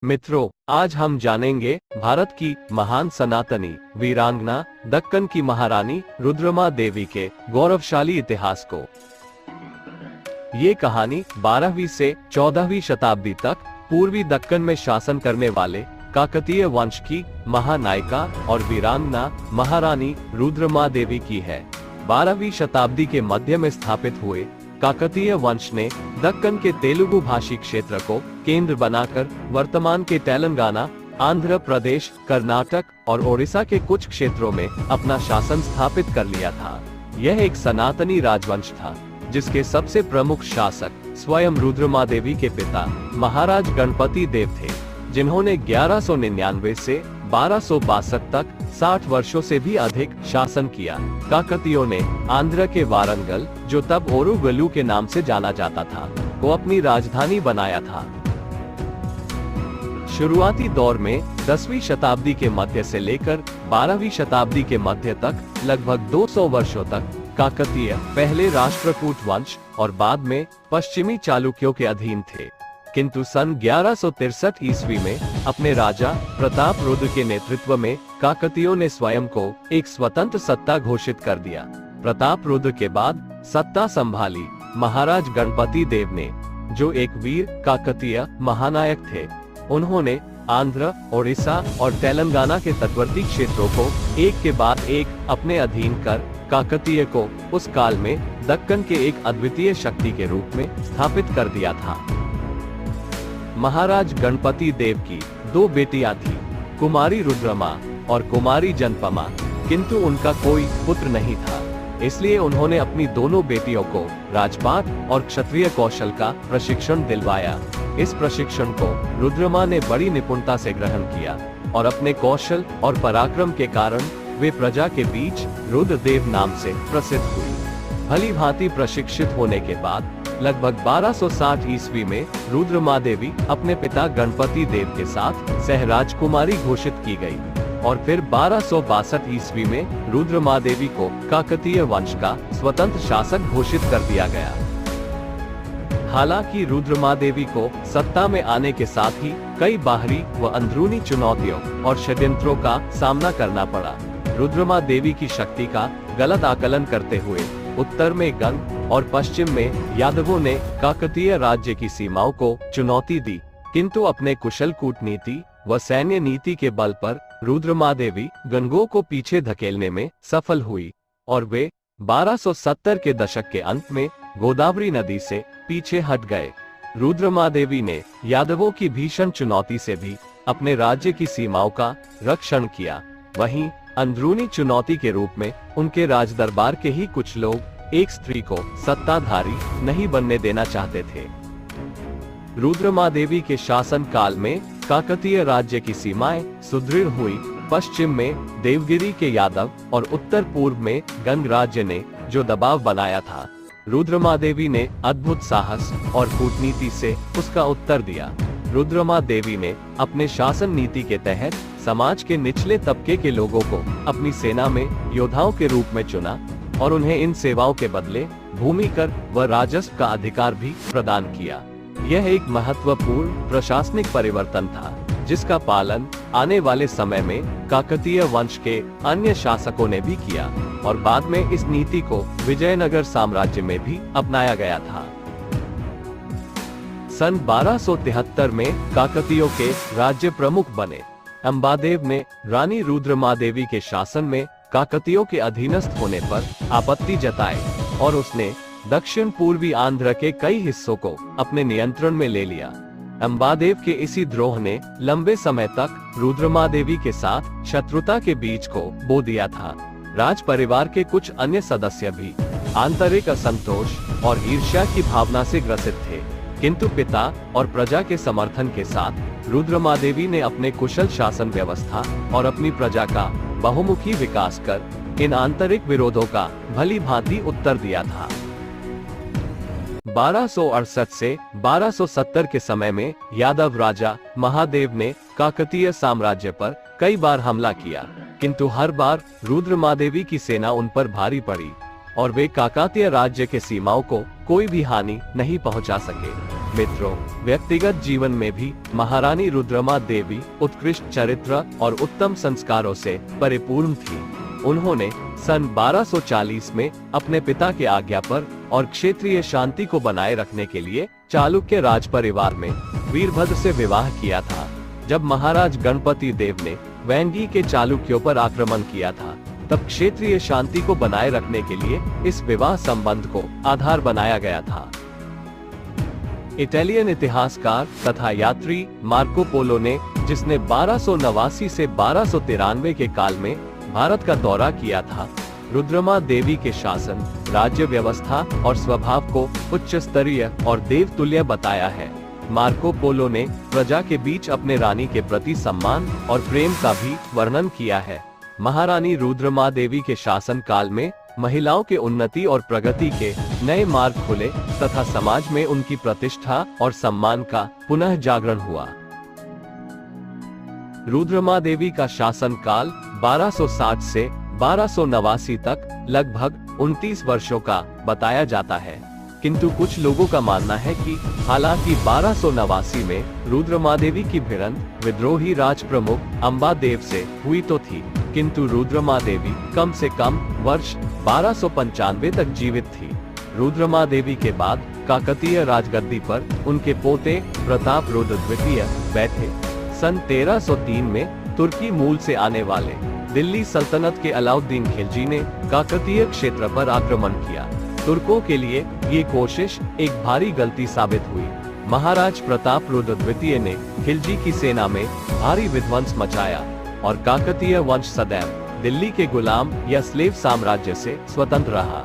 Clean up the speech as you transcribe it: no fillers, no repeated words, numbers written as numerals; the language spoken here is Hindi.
मित्रों, आज हम जानेंगे भारत की महान सनातनी वीरांगना दक्कन की महारानी रुद्रमा देवी के गौरवशाली इतिहास को। ये कहानी 12वीं से 14वीं शताब्दी तक पूर्वी दक्कन में शासन करने वाले काकतीय वंश की महानायिका और वीरांगना महारानी रुद्रमा देवी की है। 12वीं शताब्दी के मध्य में स्थापित हुए काकतीय वंश ने दक्कन के तेलुगु भाषी क्षेत्र को केंद्र बनाकर वर्तमान के तेलंगाना, आंध्र प्रदेश, कर्नाटक और ओडिशा के कुछ क्षेत्रों में अपना शासन स्थापित कर लिया था। यह एक सनातनी राजवंश था जिसके सबसे प्रमुख शासक स्वयं रुद्रमा देवी के पिता महाराज गणपति देव थे, जिन्होंने 1199 से 1262 तक 60 वर्षों से भी अधिक शासन किया। काकतीयों ने आंध्र के वारंगल, जो तब ओरुगलू के नाम से जाना जाता था, को अपनी राजधानी बनाया था। शुरुआती दौर में 10वीं शताब्दी के मध्य से लेकर 12वीं शताब्दी के मध्य तक लगभग 200 वर्षों तक काकतीय पहले राष्ट्रकूट वंश और बाद में पश्चिमी चालुक्यों के अधीन थे, किंतु सन 1163 ईस्वी में अपने राजा प्रताप रुद्र के नेतृत्व में काकतीयों ने स्वयं को एक स्वतंत्र सत्ता घोषित कर दिया। प्रताप रुद्र के बाद सत्ता संभाली महाराज गणपति देव ने, जो एक वीर काकतीय महानायक थे। उन्होंने आंध्र, ओडिशा और तेलंगाना के तटवर्ती क्षेत्रों को एक के बाद एक अपने अधीन कर काकतीय को उस काल में दक्कन के एक अद्वितीय शक्ति के रूप में स्थापित कर दिया था। महाराज गणपति देव की 2 बेटियां थीं, कुमारी रुद्रमा और कुमारी जनपमा, किंतु उनका कोई पुत्र नहीं था। इसलिए उन्होंने अपनी दोनों बेटियों को राजपाट और क्षत्रिय कौशल का प्रशिक्षण दिलवाया। इस प्रशिक्षण को रुद्रमा ने बड़ी निपुणता से ग्रहण किया और अपने कौशल और पराक्रम के कारण वे प्रजा के बीच रुद्रदेव नाम से प्रसिद्ध हुई। भली भांति प्रशिक्षित होने के बाद लगभग 1260 ईस्वी में रुद्रमा देवी अपने पिता गणपति देव के साथ सहराजकुमारी घोषित की गई और फिर 1262 ईस्वी में रुद्रमा देवी को काकतीय वंश का स्वतंत्र शासक घोषित कर दिया गया। हालांकि रुद्रमा देवी को सत्ता में आने के साथ ही कई बाहरी व अंदरूनी चुनौतियों और षड्यंत्रों का सामना करना पड़ा। रुद्रमा देवी की शक्ति का गलत आकलन करते हुए उत्तर में गंग और पश्चिम में यादवों ने काकतीय राज्य की सीमाओं को चुनौती दी, किंतु अपने कुशल कूटनीति व सैन्य नीति के बल पर रुद्रमा देवी गंगों को पीछे धकेलने में सफल हुई और वे 1270 के दशक के अंत में गोदावरी नदी से पीछे हट गए। रुद्रमा देवी ने यादवों की भीषण चुनौती से भी अपने राज्य की सीमाओं का रक्षण किया। वहीं अंदरूनी चुनौती के रूप में उनके राजदरबार के ही कुछ लोग एक स्त्री को सत्ताधारी नहीं बनने देना चाहते थे। रुद्रमा देवी के शासन काल में काकतीय राज्य की सीमाएं सुदृढ़ हुई। पश्चिम में देवगिरी के यादव और उत्तर पूर्व में गंग राज्य ने जो दबाव बनाया था, रुद्रमा देवी ने अद्भुत साहस और कूटनीति से उसका उत्तर दिया। रुद्रमा देवी ने अपने शासन नीति के तहत समाज के निचले तबके के लोगों को अपनी सेना में योद्धाओं के रूप में चुना और उन्हें इन सेवाओं के बदले भूमि कर व राजस्व का अधिकार भी प्रदान किया। यह एक महत्वपूर्ण प्रशासनिक परिवर्तन था, जिसका पालन आने वाले समय में काकतीय वंश के अन्य शासकों ने भी किया और बाद में इस नीति को विजयनगर साम्राज्य में भी अपनाया गया था। सन 1273 में काकतीयों के राज्य प्रमुख बने अंबादेव ने रानी रुद्रमा देवी के शासन में काकतीयों के अधीनस्थ होने पर आपत्ति जताई और उसने दक्षिण पूर्वी आंध्र के कई हिस्सों को अपने नियंत्रण में ले लिया। अंबादेव के इसी द्रोह ने लंबे समय तक रुद्रमा देवी के साथ शत्रुता के बीज को बो दिया था। राज परिवार के कुछ अन्य सदस्य भी आंतरिक असंतोष और ईर्ष्या की भावना से ग्रसित थे, किंतु पिता और प्रजा के समर्थन के साथ रुद्रमा देवी ने अपने कुशल शासन व्यवस्था और अपनी प्रजा का बहुमुखी विकास कर इन आंतरिक विरोधों का भली भांति उत्तर दिया था। 1268 से 1270 के समय में यादव राजा महादेव ने काकतीय साम्राज्य पर कई बार हमला किया, किंतु हर बार रुद्रमा देवी की सेना उन पर भारी पड़ी और वे काकतीय राज्य के सीमाओं को कोई भी हानि नहीं पहुंचा सके। मित्रों, व्यक्तिगत जीवन में भी महारानी रुद्रमा देवी उत्कृष्ट चरित्र और उत्तम संस्कारों से परिपूर्ण थी। उन्होंने सन 1240 में अपने पिता के आज्ञा पर और क्षेत्रीय शांति को बनाए रखने के लिए चालुक्य राज परिवार में वीरभद्र से विवाह किया था। जब महाराज गणपति देव ने वेंगी के चालुक्यों पर आक्रमण किया था, तब क्षेत्रीय शांति को बनाए रखने के लिए इस विवाह संबंध को आधार बनाया गया था। इटालियन इतिहासकार तथा यात्री मार्को पोलो ने, जिसने 1289 से 1293 के काल में भारत का दौरा किया था, रुद्रमा देवी के शासन, राज्य व्यवस्था और स्वभाव को उच्च स्तरीय और देवतुल्य बताया है। मार्को पोलो ने प्रजा के बीच अपने रानी के प्रति सम्मान और प्रेम का भी वर्णन किया है। महारानी रुद्रमा देवी के शासन काल में महिलाओं के उन्नति और प्रगति के नए मार्ग खुले तथा समाज में उनकी प्रतिष्ठा और सम्मान का पुनः जागरण हुआ। रुद्रमा देवी का शासन काल 1260 से 1289 तक लगभग 29 वर्षों का बताया जाता है, किंतु कुछ लोगों का मानना है कि हालांकि 1289 में रुद्रमा देवी की भिड़ंत विद्रोही राज प्रमुख अंबादेव से हुई तो थी, किंतु रुद्रमा देवी कम से कम वर्ष 1295 तक जीवित थी। रुद्रमा देवी के बाद काकतीय राजगद्दी पर उनके पोते प्रताप रुद्र द्वितीय बैठे। सन 1303 में तुर्की मूल से आने वाले दिल्ली सल्तनत के अलाउद्दीन खिलजी ने काकतीय क्षेत्र पर आक्रमण किया। तुर्कों के लिए ये कोशिश एक भारी गलती साबित हुई। महाराज प्रताप रुद्र द्वितीय ने खिलजी की सेना में भारी विध्वंस मचाया और काकतीय वंश सदैव दिल्ली के गुलाम या स्लेव साम्राज्य से स्वतंत्र रहा।